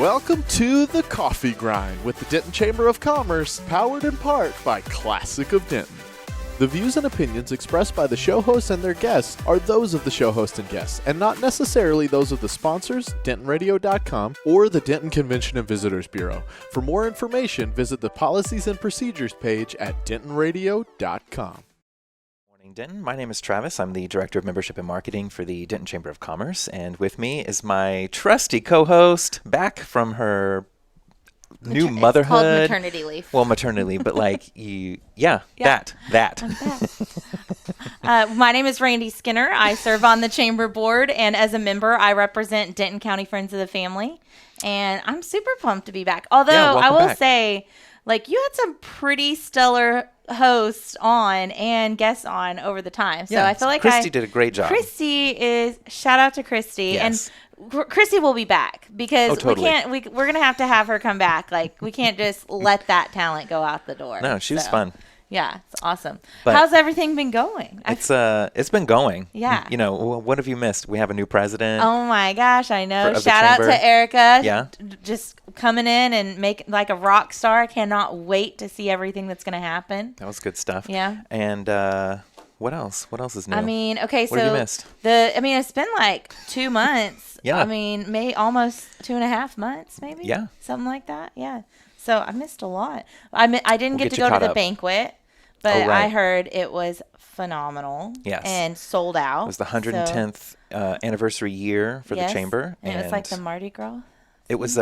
Welcome to The Coffee Grind with the Denton Chamber of Commerce, powered in part by Classic of Denton. The views and opinions expressed by the show hosts and their guests are those of the show host and guests, and not necessarily those of the sponsors, DentonRadio.com, or the Denton Convention and Visitors Bureau. For more information, visit the Policies and Procedures page at DentonRadio.com. Morning, Denton. My name is Travis. I'm the Director of Membership and Marketing for the Denton Chamber of Commerce, and with me is my trusty co-host, back from her new motherhood. It's called maternity leave. Well, maternity leave, but like that. My name is Randi Skinner. I serve on the chamber board, and as a member, I represent Denton County Friends of the Family, and I'm super pumped to be back. Although I will say, like, you had some pretty stellar hosts on and guests on over the time. So I feel like Christy did a great job. Shout out to Christy. Yes. And Christy will be back because totally. we're going to have her come back. Like, we can't just let that talent go out the door. No, she was fun. Yeah, it's awesome. But how's everything been going? It's been going. Yeah. You know, what have you missed? We have a new president. Oh my gosh, I know. of the Shout out chamber. to Erica. Yeah. Just coming in and make like a rock star. I cannot wait to see everything that's going to happen. That was good stuff. Yeah. And what else? What else is new? I mean, okay, what have you missed? It's been like 2 months. Yeah. I mean, almost 2.5 months, maybe. Yeah. Something like that. Yeah. So I missed a lot. I didn't get to go to the banquet, but right. I heard it was phenomenal. Yes. And sold out. It was the 110th anniversary year for the chamber. And it was like the Mardi Gras. It was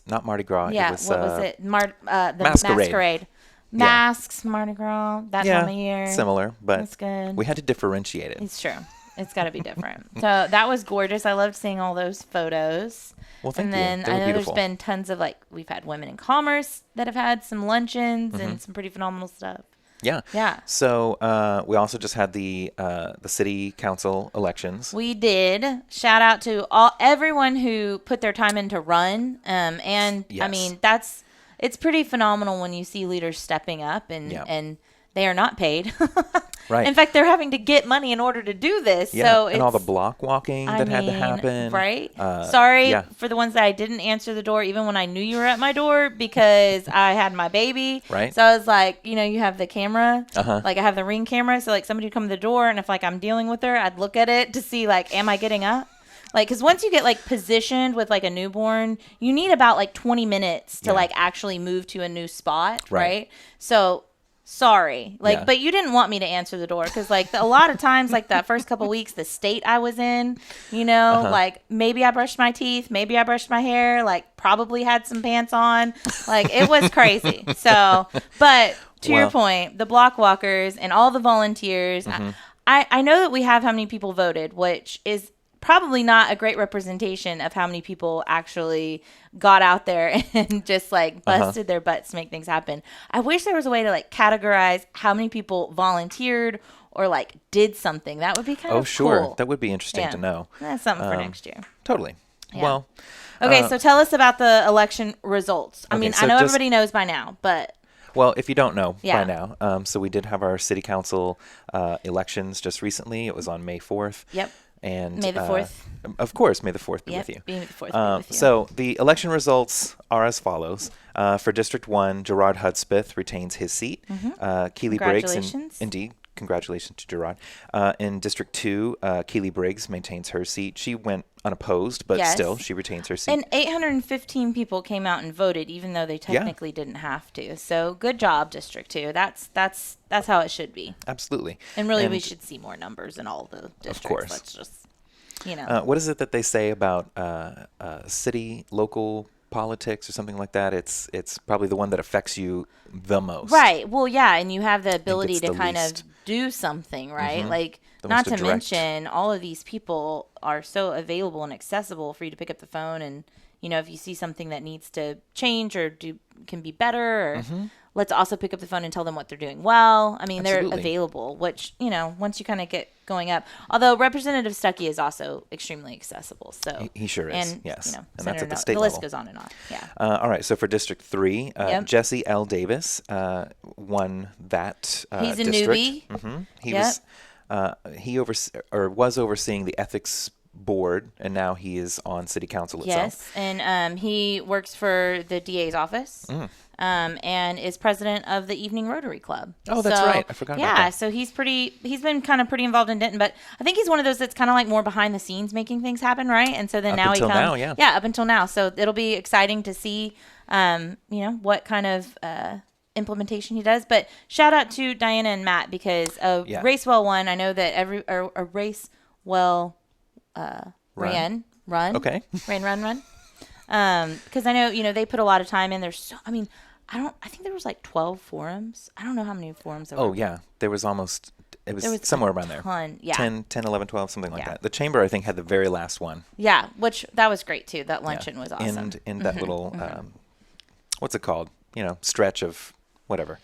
not Mardi Gras. Yeah. It was, what was it? The Masquerade. Masks, Mardi Gras, that time of year. Similar, but that's good. We had to differentiate it. It's true. It's got to be different. So that was gorgeous. I loved seeing all those photos. Well, thank you. And then I know beautiful. There's been tons of we've had women in commerce that have had some luncheons and some pretty phenomenal stuff. Yeah. Yeah. So we also just had the city council elections. We did. Shout out to everyone who put their time in to run. And Yes. I mean, it's pretty phenomenal when you see leaders stepping up and they are not paid. Right. In fact, they're having to get money in order to do this. Yeah. So and all the block walking that had to happen. Right. Sorry yeah. for the ones that I didn't answer the door, even when I knew you were at my door, because I had my baby. Right. So I was like, you have the camera. Uh-huh. Like I have the Ring camera. So like somebody would come to the door, and if like I'm dealing with her, I'd look at it to see like, am I getting up? Like, because once you get like positioned with like a newborn, you need about like 20 minutes to like actually move to a new spot. Right. So sorry. But you didn't want me to answer the door because like a lot of times, like that first couple weeks, the state I was in, like maybe I brushed my teeth, maybe I brushed my hair, like probably had some pants on. Like it was crazy. So, but to your point, the block walkers and all the volunteers, I know that we have how many people voted, which is probably not a great representation of how many people actually got out there and just like busted their butts to make things happen. I wish there was a way to like categorize how many people volunteered or like did something. That would be kind of cool. That would be interesting to know. That's something for next year. Totally. Yeah. Well. Okay, so tell us about the election results. I mean, so I know everybody knows by now, but. Well, if you don't know by now, so we did have our city council elections just recently. It was on May 4th. Yep. And May the 4th. Of course, May the 4th be with you. May the 4th be with you. So the election results are as follows. For District 1, Gerard Hudspeth retains his seat. Keely Briggs. Indeed. Congratulations to Gerard. In District 2, Keely Briggs maintains her seat. She went unopposed, but still, she retains her seat. And 815 people came out and voted, even though they technically didn't have to. So good job, District 2. That's how it should be. Absolutely. And really, we should see more numbers in all the districts. Of course. Let's just, what is it that they say about local politics or something like that? It's probably the one that affects you the most. Right. Well, yeah, and you have the ability to kind of do something, right? Like, not to mention, all of these people are so available and accessible for you to pick up the phone and, if you see something that needs to change or can be better, or let's also pick up the phone and tell them what they're doing well. I mean, they're available, which, once you kind of get going up. Although Representative Stuckey is also extremely accessible. So he sure is, and, yes. And Senator that's at the state level. The list goes on and on, yeah. All right, so for District 3, Jesse L. Davis won that He's a district. newbie. He was overseeing the ethics board, and now he is on city council itself. Yes, and he works for the DA's office. And is president of the Evening Rotary Club. Oh, that's right. I forgot about that. Yeah, so he's been kind of pretty involved in Denton, but I think he's one of those that's kind of like more behind the scenes making things happen, right? And so then now he comes. Yeah, up until now. So it'll be exciting to see, what kind of implementation he does. But shout out to Diana and Matt because Race Well won. I know that a Race Well run. Okay. Run. Because I know, they put a lot of time in. I think there was like 12 forums. I don't know how many forums there were. Oh, yeah. There was somewhere around there. Yeah. 10, 11, 12, something like that. The chamber, I think, had the very last one. Yeah, which that was great, too. That luncheon was awesome. And in that little, what's it called? Stretch of whatever.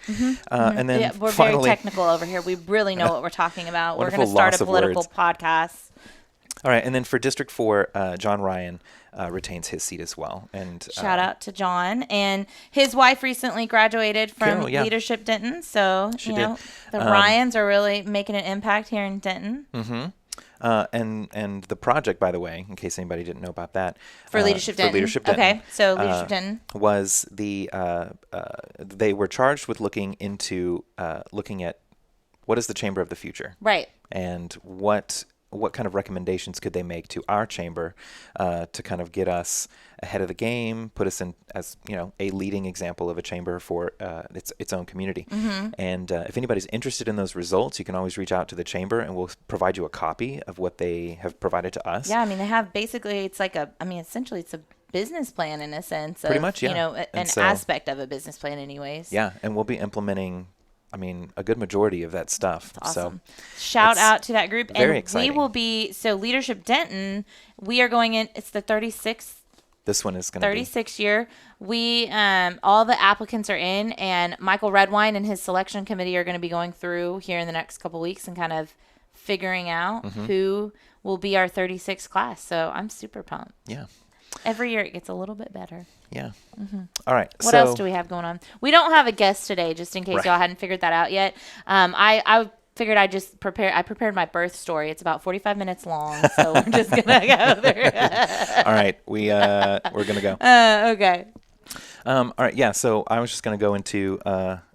And then we're finally, very technical over here. We really know what we're talking about. We're going to loss start a political podcast. All right, and then for District 4, John Ryan retains his seat as well. And shout out to John. And his wife recently graduated from Leadership Denton. So, the Ryans are really making an impact here in Denton. And the project, by the way, in case anybody didn't know about that. For Leadership Denton. Okay, so Leadership Denton. Was they were charged with looking at what is the chamber of the future. Right. And what kind of recommendations could they make to our chamber to kind of get us ahead of the game, put us in as a leading example of a chamber for its own community. And if anybody's interested in those results, you can always reach out to the chamber, and we'll provide you a copy of what they have provided to us. Yeah, they have basically essentially it's a business plan in a sense. Pretty much, yeah. An aspect of a business plan, anyways. Yeah, and we'll be implementing. A good majority of that stuff. That's awesome. So shout out to that group. Very and exciting. We will be, Leadership Denton, we are going in, it's the 36th. This one is going to be 36th year. We, all the applicants are in, and Michael Redwine and his selection committee are going to be going through here in the next couple weeks and kind of figuring out who will be our 36th class. So I'm super pumped. Yeah. Every year it gets a little bit better. Yeah. All right. What else do we have going on? We don't have a guest today, just in case y'all hadn't figured that out yet. I figured I prepared my birth story. It's about 45 minutes long, so we're just gonna go through. All right. We're gonna go. Okay. All right. Yeah. So I was just gonna go into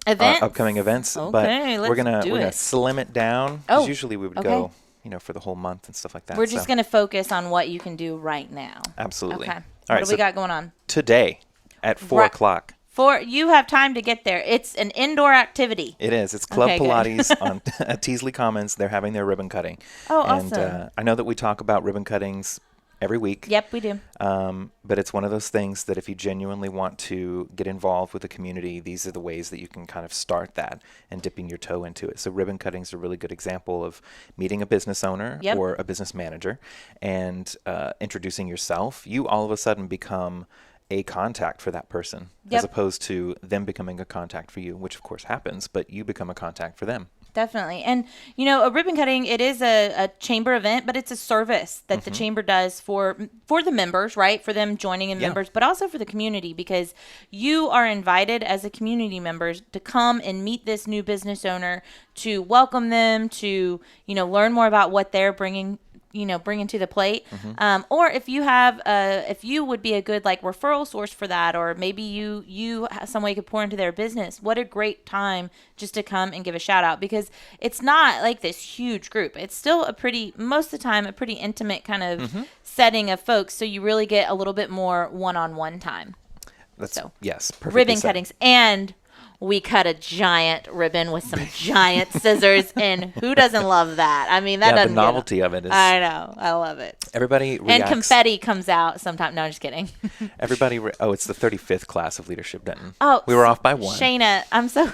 events? upcoming events, Okay, but we're gonna slim it down. Because usually we would go. For the whole month and stuff like that. We're just going to focus on what you can do right now. Absolutely. Okay. All right, what do we got going on? Today at 4 o'clock. You have time to get there. It's an indoor activity. It is. It's Club Pilates on Teasley Commons. They're having their ribbon cutting. Oh, awesome. And I know that we talk about ribbon cuttings every week. Yep, we do. But it's one of those things that if you genuinely want to get involved with the community, these are the ways that you can kind of start that and dipping your toe into it. So ribbon cutting is a really good example of meeting a business owner or a business manager and introducing yourself. You all of a sudden become a contact for that person as opposed to them becoming a contact for you, which of course happens, but you become a contact for them. Definitely. And, a ribbon cutting, it is a chamber event, but it's a service that the chamber does for the members, right? For them joining in members, but also for the community, because you are invited as a community members to come and meet this new business owner, to welcome them, to, learn more about what they're bringing to the plate. Or if you would be a good referral source for that, or maybe you have some way you could pour into their business. What a great time just to come and give a shout out, because it's not like this huge group. It's still most of the time, a pretty intimate kind of setting of folks. So you really get a little bit more one-on-one time. Yes, perfect. Ribbon cuttings, and we cut a giant ribbon with some giant scissors, and who doesn't love that? That doesn't. The novelty of it is. I know, I love it. Everybody reacts. And confetti comes out sometime. No, I'm just kidding. Everybody. It's the 35th class of Leadership Denton. Oh, we were off by one. Shayna, I'm so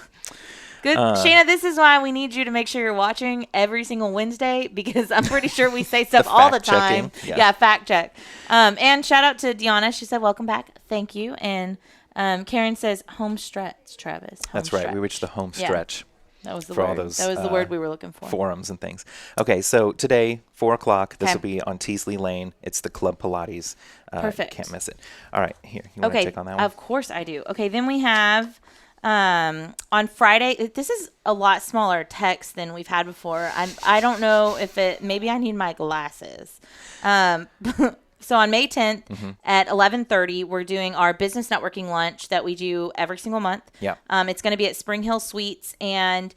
good. Shayna, this is why we need you to make sure you're watching every single Wednesday, because I'm pretty sure we say stuff all the time. Yeah, fact check. And shout out to Deanna. She said, "Welcome back. Thank you." And Karen says, "Home stretch, Travis." That's right. We reached the home stretch. That was the for word. All those, that was the word we were looking for. Forums and things. Okay, so today, 4 o'clock. This will be on Teasley Lane. It's the Club Pilates. Perfect. Can't miss it. All right, here. You want to check on that one? Of course I do. Okay, then we have On Friday, this is a lot smaller text than we've had before. I don't know if maybe I need my glasses. So on May 10th at 11:30, we're doing our business networking lunch that we do every single month. Yeah. It's going to be at Spring Hill Suites. And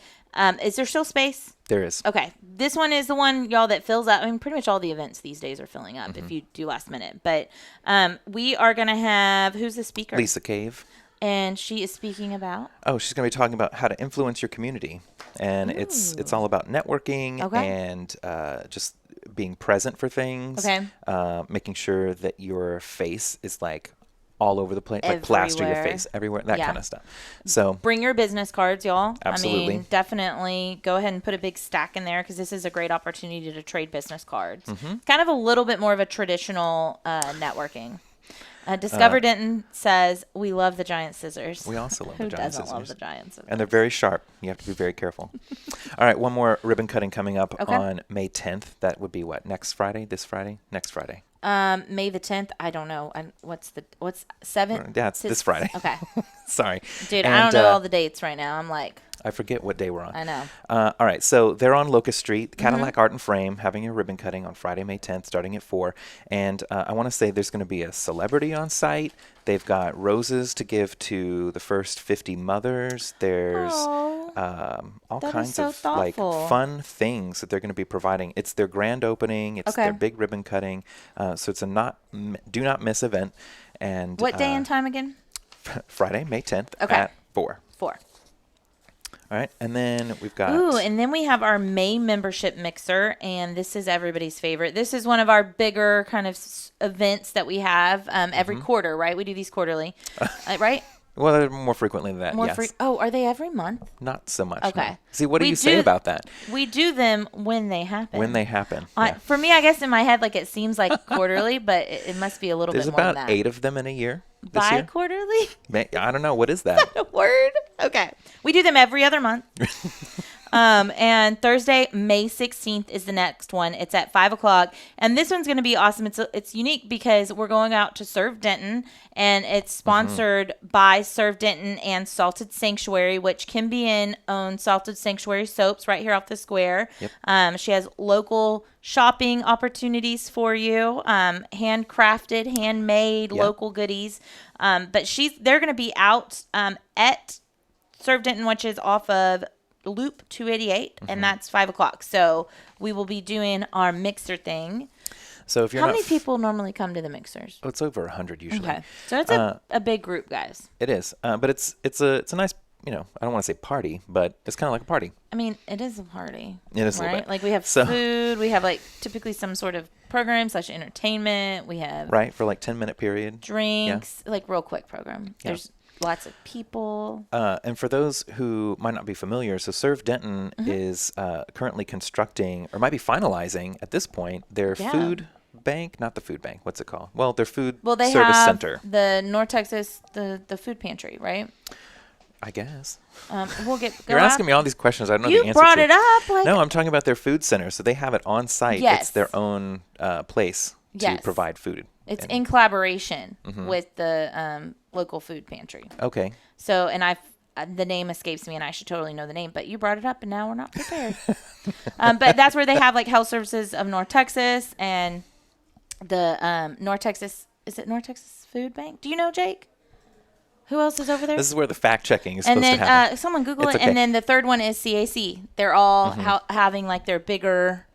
is there still space? There is. Okay. This one is the one, y'all, that fills up. I mean, pretty much all the events these days are filling up if you do last minute. But we are going to have, who's the speaker? Lisa Cave. And she is speaking about? Oh, she's going to be talking about how to influence your community. And it's all about networking and just being present for things. Okay. Making sure that your face is like all over the place, Everywhere. like plaster your face everywhere, that kind of stuff. So bring your business cards, y'all. Absolutely. I mean, definitely go ahead and put a big stack in there because this is a great opportunity to trade business cards. Kind of a little bit more of a traditional networking. Discover Denton says, we love the giant scissors. We also love the giant scissors. Who doesn't love the giant scissors? And they're very sharp. You have to be very careful. All right, one more ribbon cutting coming up on May 10th. That would be what? Next Friday? This Friday? Next Friday. May the 10th. I don't know. What's 7th? Yeah, it's this Friday. Okay. Sorry. Dude, I don't know all the dates right now. I'm like, I forget what day we're on. I know. All right, so they're on Locust Street, Cadillac Art and Frame, having a ribbon cutting on Friday, May 10th, starting at 4. And I want to say there's going to be a celebrity on site. They've got roses to give to the first 50 mothers. There's all kinds of like fun things that they're going to be providing. It's their grand opening. It's their big ribbon cutting. So it's a do not miss event. And what day and time again? Friday, May 10th at 4. 4. All right, and then we've got... Ooh, and then we have our May membership mixer, and this is everybody's favorite. This is one of our bigger kind of events that we have every quarter, right? We do these quarterly, right? Well, they're more frequently than that, yes. Are they every month? Not so much. Okay. No. See, what do you say about that? We do them when they happen. When they happen. For me, I guess in my head, like it seems like quarterly, but it must be a little bit more than that. There's about 8 of them in a year. Bi-quarterly? I don't know. What is that? A word? Okay. We do them every other month. And Thursday, May 16th is the next one. It's at 5 o'clock. And this one's going to be awesome. It's unique because we're going out to Serve Denton, and it's sponsored by Serve Denton and Salted Sanctuary, which Kim Bien owns Salted Sanctuary soaps right here off the square. Yep. She has local shopping opportunities for you, handcrafted, handmade, local goodies. But they're going to be out at Serve Denton, which is off of Loop 288, and that's 5 o'clock. So we will be doing our mixer thing. So if you're how many people normally come to the mixers? Oh, it's over 100 usually. Okay, so it's a big group, guys. It is, but it's a nice, I don't want to say party, but it's kind of like a party. I mean, it is a party. It is right? a little bit. Like we have food, we have like typically some sort of program / entertainment. We have for like 10-minute period drinks, like real quick program. Yeah. There's lots of people. And for those who might not be familiar, so Serve Denton is currently constructing, or might be finalizing at this point, their food bank. Not the food bank. What's it called? Well, their food service center. The North Texas, the food pantry, right? I guess. You're asking me all these questions. I don't know the answer to. You brought it up. No, I'm talking about their food center. So they have it on site. Yes. It's their own place to provide food. It's in collaboration with the local food pantry. Okay. So, and the name escapes me, and I should totally know the name, but you brought it up, and now we're not prepared. But that's where they have like Health Services of North Texas and the North Texas. Is it North Texas Food Bank? Do you know, Jake? Who else is over there? This is where the fact checking is supposed to happen. And then someone Google it. Okay. And then the third one is CAC. They're all having like their bigger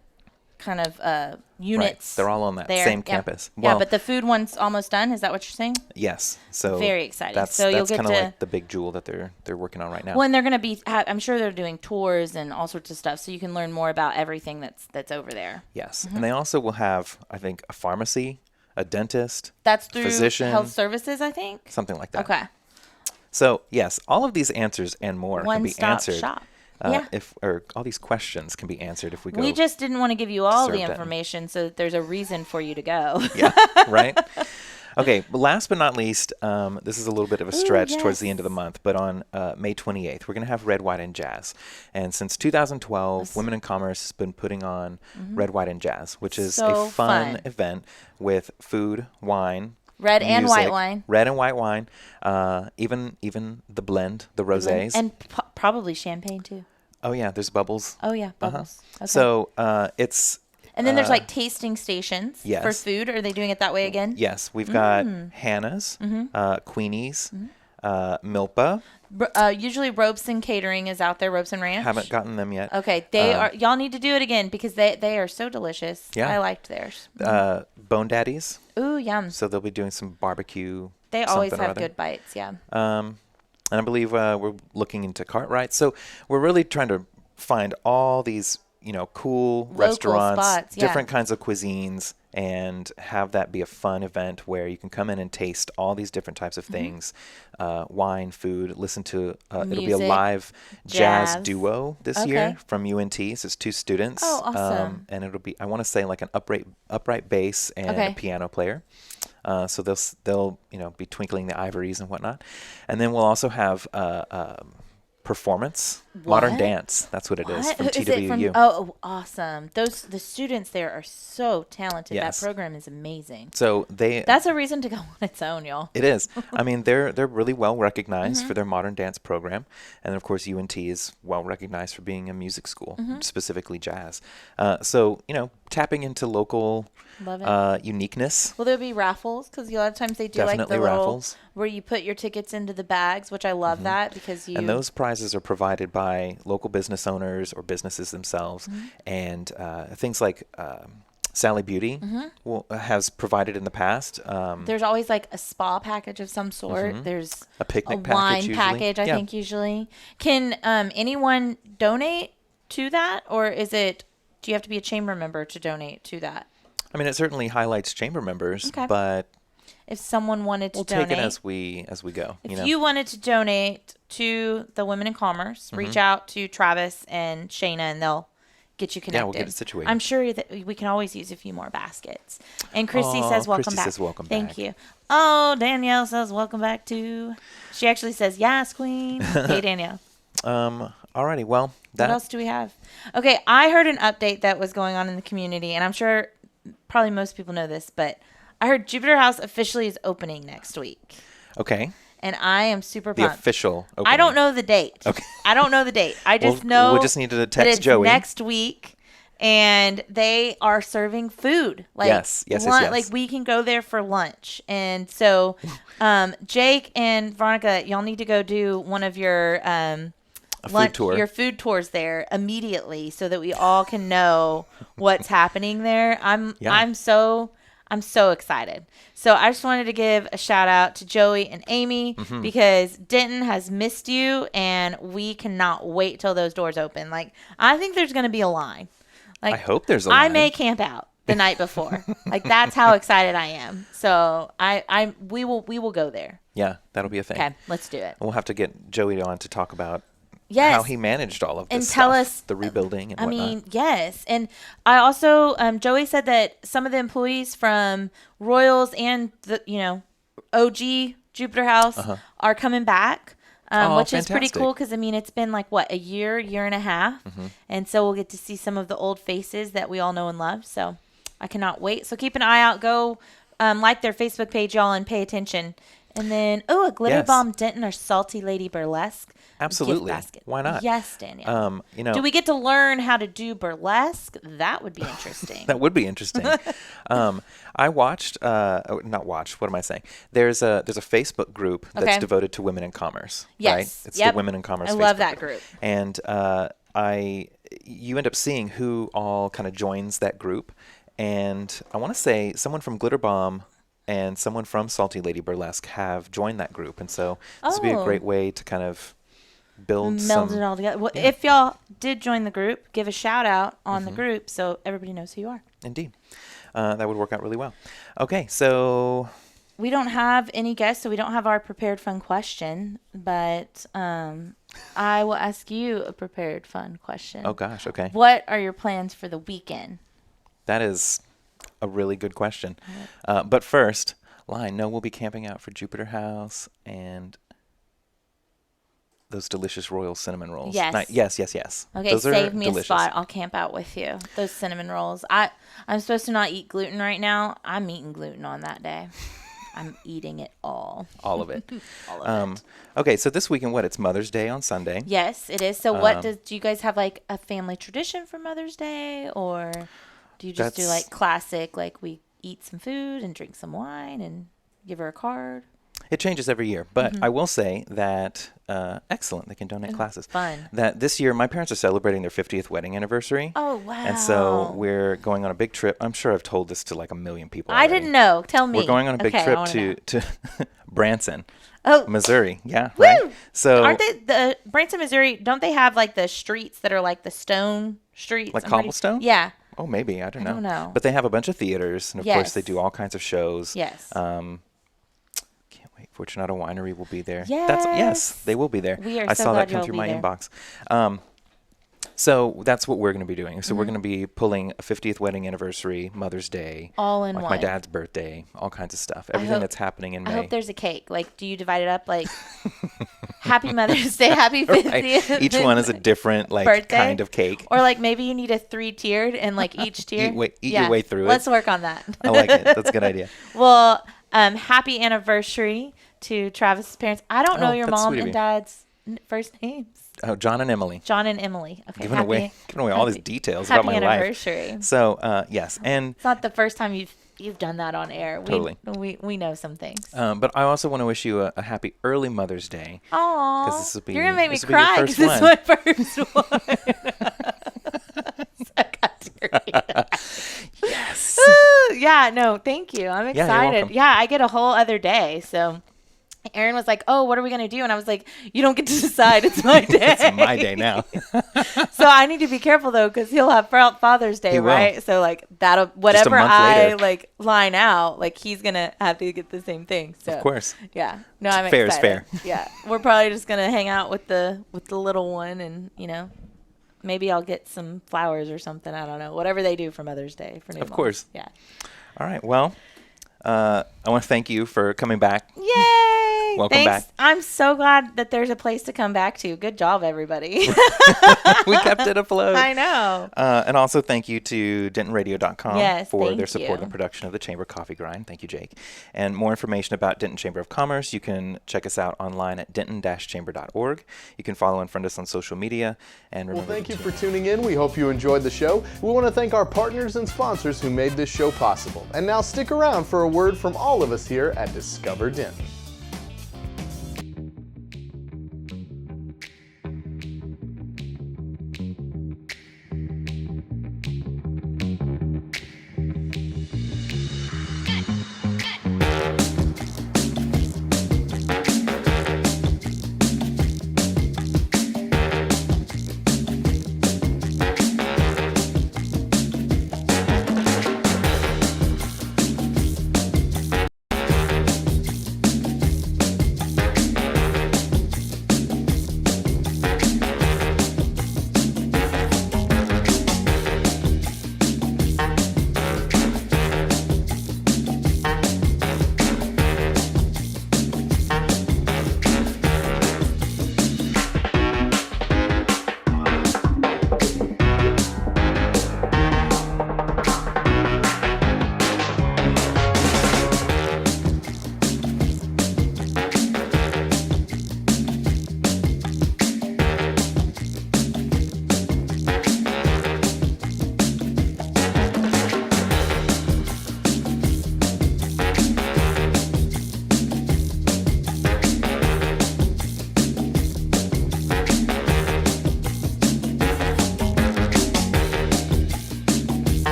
kind of units. Right. They're all on that same campus. Well, but the food one's almost done. Is that what you're saying? Yes. So very exciting. That's you'll get kind of like the big jewel that they're working on right now. Well, and they're going to be. I'm sure they're doing tours and all sorts of stuff, so you can learn more about everything that's over there. Yes, and they also will have, I think, a pharmacy, a dentist. That's through physician, Health Services, I think. Something like that. Okay. So yes, all of these answers and more can be answered. Shop. Or all these questions can be answered if we go. We just didn't want to give you all the information so that there's a reason for you to go. Yeah, right? Okay, but last but not least, this is a little bit of a stretch towards the end of the month, but on May 28th, we're going to have Red, White, and Jazz. And since 2012, Women in Commerce has been putting on Red, White, and Jazz, which is a fun event with food, wine, Red and white wine. Red and white wine. Even the blend, the rosés. And probably champagne, too. Oh, yeah. There's bubbles. Oh, yeah. Bubbles. Okay. So it's... And then there's like tasting stations yes. for food. Are they doing it that way again? Yes. We've got Hannah's, Queenie's, Milpa. Usually Robeson Catering is out there, Robeson Ranch. Haven't gotten them yet. Okay. They are. Y'all need to do it again because they are so delicious. Yeah. I liked theirs. Bone Daddies. Ooh, yum. So they'll be doing some barbecue. They always have good bites, yeah. And I believe we're looking into Cartwright. So we're really trying to find all these, cool local restaurants, spots, different kinds of cuisines, and have that be a fun event where you can come in and taste all these different types of things, wine, food, listen to, it'll be a live jazz duo this year from UNT. So it's 2 students. Oh, awesome. And it'll be, I want to say like an upright bass and a piano player. So they'll be twinkling the ivories and whatnot. And then we'll also have performance, modern dance. That's what it is from TWU. Oh, awesome! The students there are so talented. Yes. That program is amazing. So that's a reason to go on its own, y'all. It is. I mean, they're really well recognized for their modern dance program, and of course UNT is well recognized for being a music school, specifically jazz. So tapping into local uniqueness. Will there be raffles? Because a lot of times they do Definitely like the raffles where you put your tickets into the bags, which I love that because and those prizes are provided by local business owners or businesses themselves, and things like Sally Beauty has provided in the past. There's always like a spa package of some sort. There's a picnic wine package. I think usually. Can anyone donate to that, or do you have to be a chamber member to donate to that? I mean, it certainly highlights chamber members, but if someone wanted to donate, we'll take it as we go. If you wanted to donate to the Women in Commerce, reach out to Travis and Shayna, and they'll get you connected. Yeah, we'll get it situated. I'm sure that we can always use a few more baskets. And Christy says, welcome back. Thank you. Oh, Danielle says, welcome back too. She actually says, yes, queen. Hey, Danielle. Alrighty, well. What else do we have? Okay, I heard an update that was going on in the community, and I'm sure probably most people know this, but I heard Jupiter House officially is opening next week. Okay. And I am super pumped. The official opening. I don't know the date. Okay. I don't know the date. I just know we just need to text Joey. Next week, and they are serving food. Like, yes. Like we can go there for lunch. And so Jake and Veronica, y'all need to go do one of your your food tours there immediately so that we all can know what's happening there. I'm so excited. So I just wanted to give a shout out to Joey and Amy because Denton has missed you, and we cannot wait till those doors open. Like, I think there's going to be a line. Like, I hope there's a line. I may camp out the night before. Like, that's how excited I am. So we will go there. Yeah, that'll be a thing. Okay, let's do it. We'll have to get Joey on to talk about how he managed all of this and stuff, tell us the rebuilding and whatnot. I mean, yes. And I also, Joey said that some of the employees from Royals and the, OG Jupiter House are coming back, which is pretty cool because, I mean, it's been like, a year and a half. And so we'll get to see some of the old faces that we all know and love. So I cannot wait. So keep an eye out. Go like their Facebook page, y'all, and pay attention. And then, a Glitter Bomb Denton or Salty Lady Burlesque. Absolutely. Why not? Yes, Danielle. Do we get to learn how to do burlesque? That would be interesting. That would be interesting. I watched, not watched, what am I saying? There's a Facebook group that's devoted to women in commerce. Yes. Right? It's the Women in Commerce Facebook. I love that group. And you end up seeing who all kind of joins that group. And I want to say someone from Glitter Bomb and someone from Salty Lady Burlesque have joined that group. And so this would be a great way to kind of meld it all together. Well, if y'all did join the group, give a shout out on the group so everybody knows who you are. Indeed. That would work out really well. Okay, so we don't have any guests, so we don't have our prepared fun question, but I will ask you a prepared fun question. Oh gosh, okay. What are your plans for the weekend? That is a really good question. But first, we'll be camping out for Jupiter House and those delicious Royal cinnamon rolls. Yes. Yes. Okay, those save me delicious. a spot. I'll camp out with you. Those cinnamon rolls. I'm supposed to not eat gluten right now. I'm eating gluten on that day. I'm eating it all. All of it. All of it. Okay, so this weekend, it's Mother's Day on Sunday. Yes, it is. So do you guys have like a family tradition for Mother's Day, or do you just do like classic, like we eat some food and drink some wine and give her a card? It changes every year, but I will say that excellent. They can donate classes. Fun. That this year, my parents are celebrating their 50th wedding anniversary. Oh, wow. And so we're going on a big trip. I'm sure I've told this to like a million people I already. didn't know. Tell me. We're going on a big trip to Branson, Missouri. Yeah, Woo! right. So aren't they the Branson, Missouri? Don't they have like the streets that are like the stone streets, like cobblestone? Yeah. Oh, maybe. I don't know. don't know. But they have a bunch of theaters, and of course they do all kinds of shows. Yes. Can't wait. Fortunato Winery will be there. Yes. Yes, they will be there. We are I so saw that glad come you'll through be my there. inbox. So that's what we're going to be doing. So we're going to be pulling a 50th wedding anniversry, Mother's Day, All in like one. my dad's birthday, all kinds of stuff. Everything that's happening in May. I hope there's a cake. Like, do you divide it up? Like, Happy Mother's Day, Happy 50th. Right. Each one is a different like birthday? kind of cake. Or like maybe you need a 3-tiered and like each tier. Eat your way through it. Let's work on that. I like it. That's a good idea. Well, happy anniversary to Travis's parents. I don't know your that's mom sweet of and you. dad's first names. Oh, John and Emily. John and Emily. Okay. Giving away all these details about my Happy life. anniversary. So yes, and It's not the first time you've done that on air. Totally. We know some things. but I also want to wish you a happy early Mother's Day. Aww. 'Cause this will be- You're gonna make me this will be your cry first because it's my first one. I got teary. Yes. Yeah, no, thank you. I'm Yeah, you're excited. welcome. Yeah, I get a whole other day. So Aaron was like, "Oh, what are we gonna do?" And I was like, "You don't get to decide. It's my day. It's my day now. So I need to be careful though, because he'll have Father's Day, He will. right? So like that'll whatever month I later. like line out, like he's gonna have to get the same thing. So Of course. yeah. No, I'm Fair is excited. fair. Yeah, we're probably just gonna hang out with the little one, and maybe I'll get some flowers or something. I don't know. Whatever they do for Mother's Day for new Of moms. course. Yeah. All right. Well, I want to thank you for coming back. Yay! Welcome Thanks. back. I'm so glad that there's a place to come back to. Good job, everybody. We kept it afloat. I know. And also thank you to DentonRadio.com Yes, for thank their support you. and production of the Chamber Coffee Grind. Thank you, Jake. And more information about Denton Chamber of Commerce, you can check us out online at denton-chamber.org. You can follow and friend us on social media. And remember, Well, thank you for tuning in. We hope you enjoyed the show. We want to thank our partners and sponsors who made this show possible. And now stick around for a word from all of us here at Discover Denton.